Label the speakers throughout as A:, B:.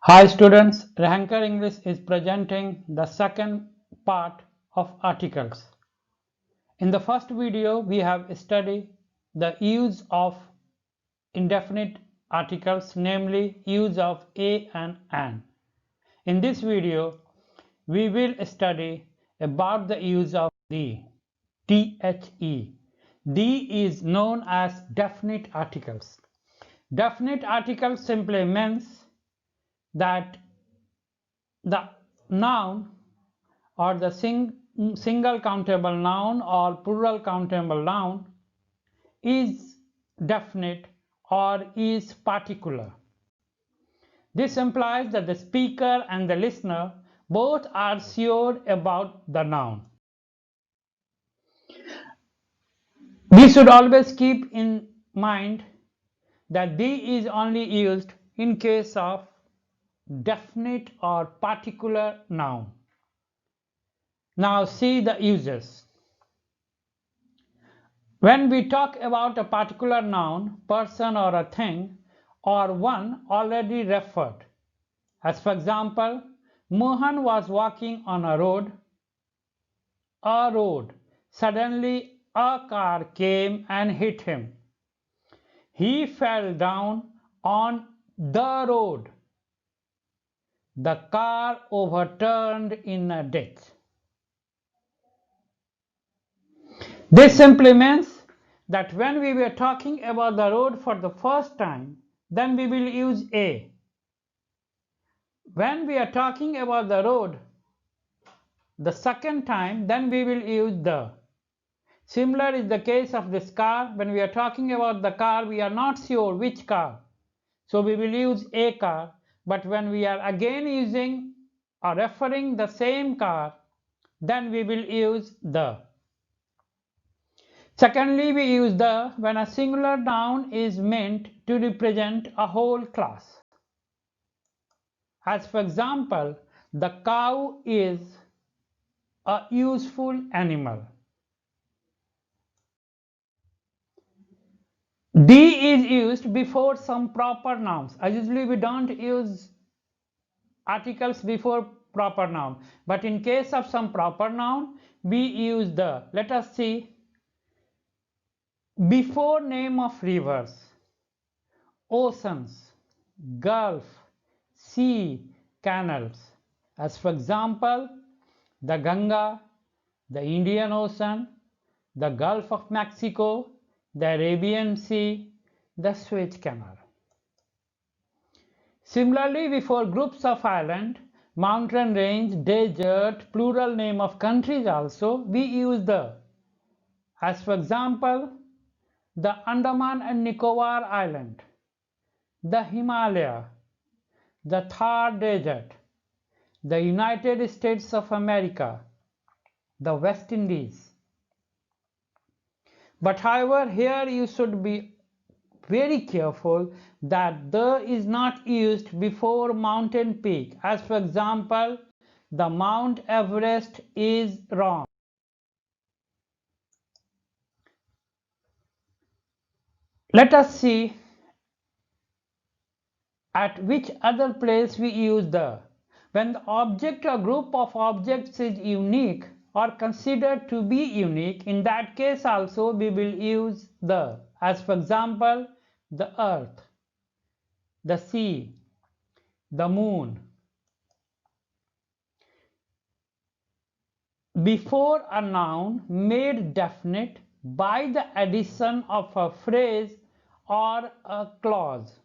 A: Hi students, Rahanker English is presenting the second part of articles. In the first video, we have studied the use of indefinite articles, namely use of a and an. In this video, we will study about the use of the, the. The is known as definite articles. Definite articles simply means that the noun or the single countable noun or plural countable noun is definite or is particular. This implies that the speaker and the listener both are sure about the noun. We should always keep in mind that the is only used in case of definite or particular noun. Now see the uses. When we talk about a particular noun, person or a thing, or one already referred, as for example, Mohan was walking on a road. Suddenly a car came and hit him. He fell down on the road. The car overturned in a ditch. This simply means that when we were talking about the road for the first time, then we will use a. When we are talking about the road the second time, then we will use the. Similar is the case of this car. When we are talking about the car, we are not sure which car, so we will use a car. But when we are again using or referring the same car, then we will use the. Secondly, we use the when a singular noun is meant to represent a whole class. As for example, the cow is a useful animal. The is used before some proper nouns. Usually we don't use articles before proper noun, but in case of some proper noun, we use the. Let us see. Before name of rivers, oceans, gulf, sea, canals. As for example, the Ganga, the Indian Ocean, the Gulf of Mexico, the Arabian Sea, the Suez Canal. Similarly, before groups of island, mountain range, desert, plural name of countries also, we use the. As for example, the Andaman and Nicobar Island, the Himalaya, the Thar Desert, the United States of America, the West Indies. But however, here you should be very careful that the is not used before mountain peak. As for example, the Mount Everest is wrong. Let us see at which other place we use the. When the object or group of objects is unique or considered to be unique, in that case also we will use the. As for example, the earth, the sea, the moon. Before a noun made definite by the addition of a phrase or a clause.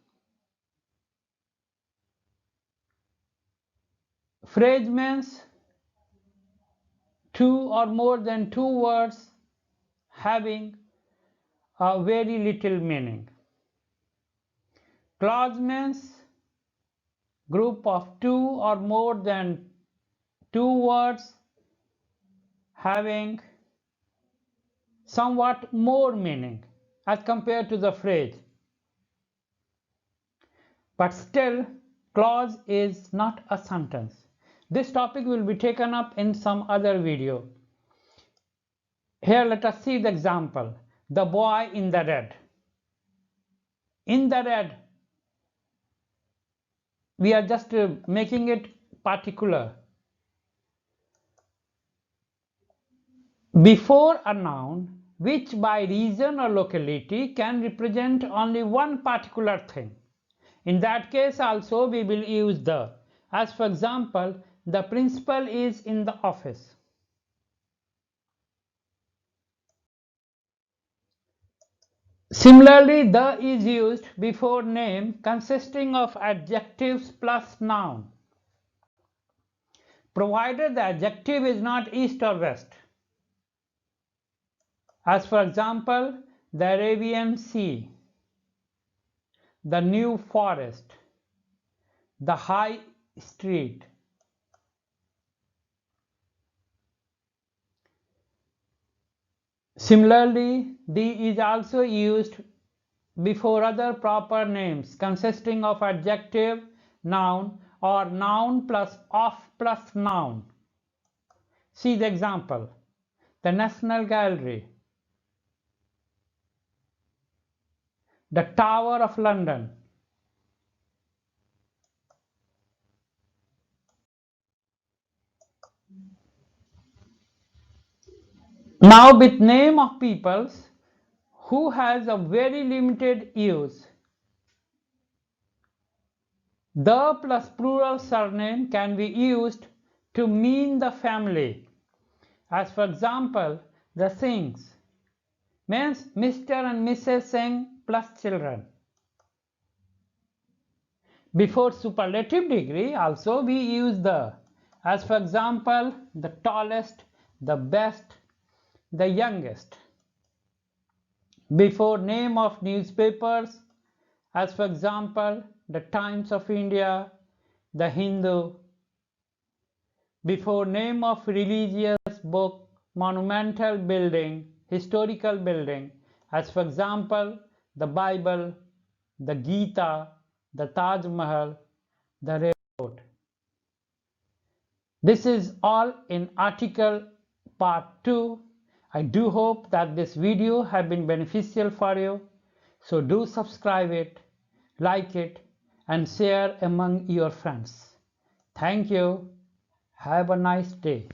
A: Phrase means two or more than two words having a very little meaning. Clause means group of two or more than two words having somewhat more meaning as compared to the phrase. But still, clause is not a sentence. This topic will be taken up in some other video. Here let us see the example. The boy in the red. In the red. we are just making it particular. Before a noun which by region or locality can represent only one particular thing. In that case also we will use the. As for example, the principal is in the office. Similarly, the is used before name consisting of adjectives plus noun, provided the adjective is not east or west. As for example, the Arabian Sea, the New Forest, the High Street. Similarly, the is also used before other proper names consisting of adjective, noun, or noun plus of plus noun. See the example: the National Gallery, the Tower of London. Now with name of peoples who has a very limited use, the plus plural surname can be used to mean the family. As for example, the Singhs means Mr. and Mrs. Singh plus children. Before superlative degree also we use the. As for example, the tallest, the best, the youngest. Before name of newspapers, as for example, the Times of India, the Hindu. Before name of religious book, monumental building, historical building, as for example, the Bible, the Gita, the Taj Mahal, the railroad. This is all in article part 2. I do hope that this video has been beneficial for you. So do subscribe it, like it, and share among your friends. Thank you. Have a nice day.